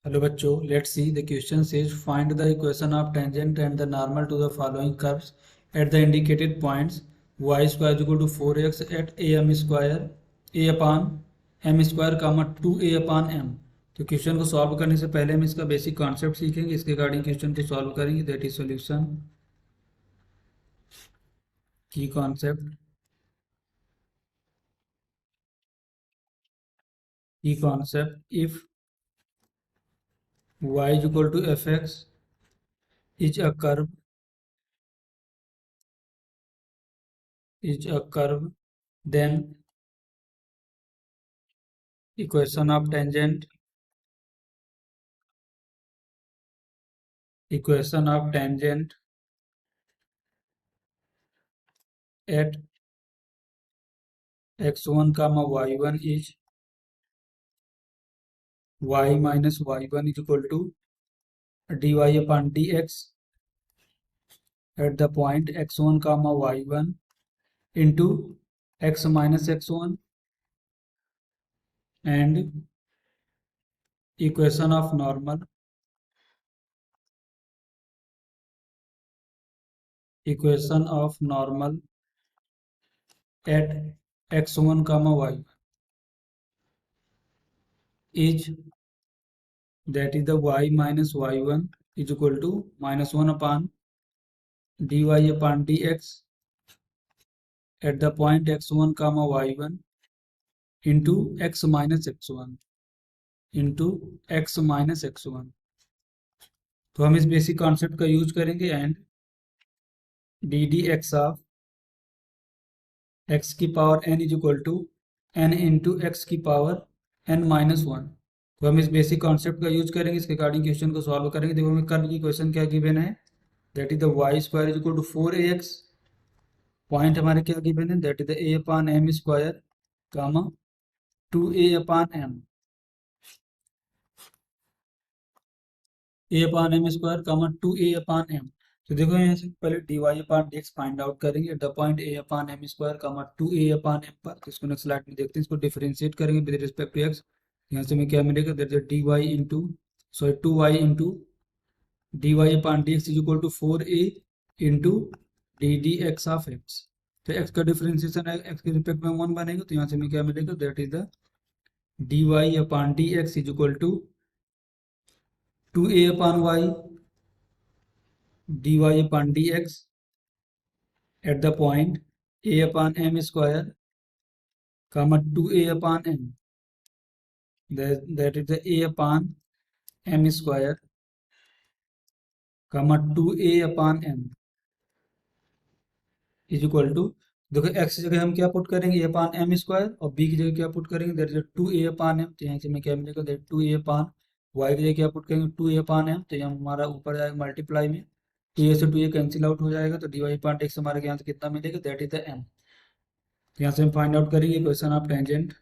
Hello बच्चों, let's see the question says find the equation of tangent and the normal to the following curves at the indicated points y square equal to 4x at am square a upon m square comma 2a upon m। तो question को solve करने से पहले हम इसका basic concept सीखेंगे, इसके regarding question को सॉल्व करेंगे। दैट इज सॉल्यूशन की concept if y is equal to fx is a curve then equation of tangent at x1 comma y1 is y minus y1 is equal to dy upon dx at the point x1 comma y1 into x minus x1 and equation of normal at x1 comma y is that is the y minus y1 is equal to minus 1 upon dy upon dx at the point x1 comma y1 into x minus x1 तो हम इस basic concept का use करेंगे and D D x of X की power N is equal to N into X की power N minus one. तो हम इस बेसिक कॉन्सेप्ट का यूज करेंगे, इसके अकॉर्डिंग क्वेश्चन को सॉल्व करेंगे। देखो हमें कर्व की क्वेश्चन क्या गिवन है, that is the y square is equal to 4ax। Point हमारे क्या गिवन है, that is the a upon m square comma 2a upon m, a upon m square comma 2a upon m. तो देखो यहाँ से पहले dy upon dx find out करेंगे at the point a upon m square comma 2a upon m पर। तो इसको next slide में देखते हैं, इसको डिफरेंशिएट करेंगे विद रिस्पेक्ट टू x। यहाँ से हमें क्या मिलेगा, that is dy into 2y into dy upon dx is equal to 4a into d D x of x। तो x का डिफरेंशिएशन है, x के रिस्पेक्ट में 1 बनेगा। तो यहाँ से हमें क्या मिलेगा, that is the dy upon dx is equal to 2a upon y dy upon dx at the point a upon m square comma 2a upon m, that is the a upon m square comma 2a upon m is equal to, देखो x की जगह हम क्या put करेंगे, a upon m square, और b की जगह क्या पुट करेंगे, that is 2a upon m। तो यहाँ से हमें क्या मिलेगा, दैट 2a upon y की जगह क्या पुट करेंगे, 2a upon m। तो यहाँ हमारा ऊपर जाएगा मल्टीप्लाई में, 2a से 2a कैंसिल आउट हो जाएगा। तो dy upon dx हमारे यहाँ से कितना मिलेगा, दैट इज द m। यहाँ से हम फाइंड आउट करेंगे equation of tangent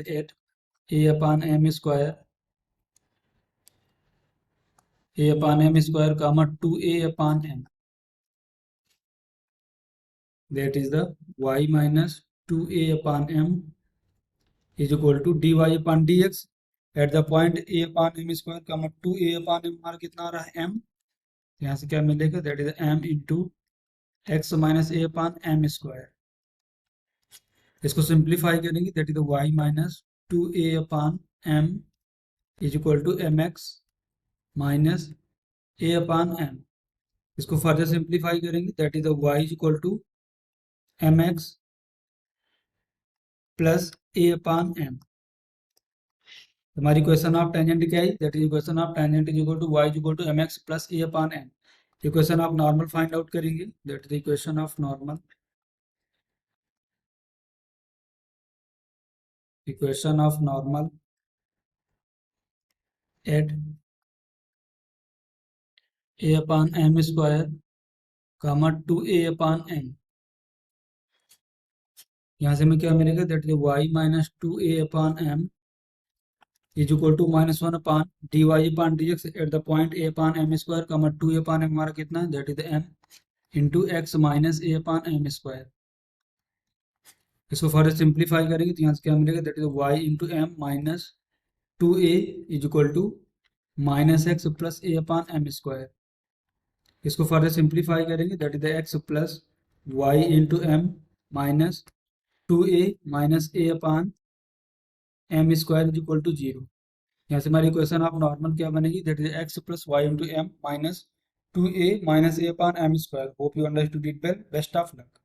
at a upon m square comma 2a upon m, that is the y minus 2a upon m is equal to dy upon dx at the point a upon m square comma 2a upon m हमारा कितना आ रहा है m। यहाँ से क्या मिलेगा, that is m into x minus a upon m square। इसको simplify करेंगे, that is the y minus 2a upon m is equal to mx minus a upon m। इसको फर्दर सिंप्लीफाई करेंगे, that is the y is equal to mx plus a upon m। हमारी equation of tangent क्या है, that is equation of tangent is equal to y is equal to mx plus a upon m। Equation of normal find out करेंगे, that is equation of normal at a upon m square comma 2a upon m। यहाँ से हमें क्या मिलेगा, that is y minus 2a upon m is equal to minus 1 upon dy upon dx at the point a upon m square comma 2a upon m हमारा कितना है, that is the m। Into x minus a upon m square. इसको further simplify करेंगे तो यहाँ से क्या मिलेगा, that is y into m minus 2a is equal to minus x plus a upon m square. इसको फर्दर सिंप्लीफाई करेंगे, that is the x plus y into m minus 2a minus a upon m square is equal to 0। यहाँ से हमारी equation of normal क्या बनेगी, that is x plus y into m minus 2a minus a upon m square. Hope you understood it well, best of luck.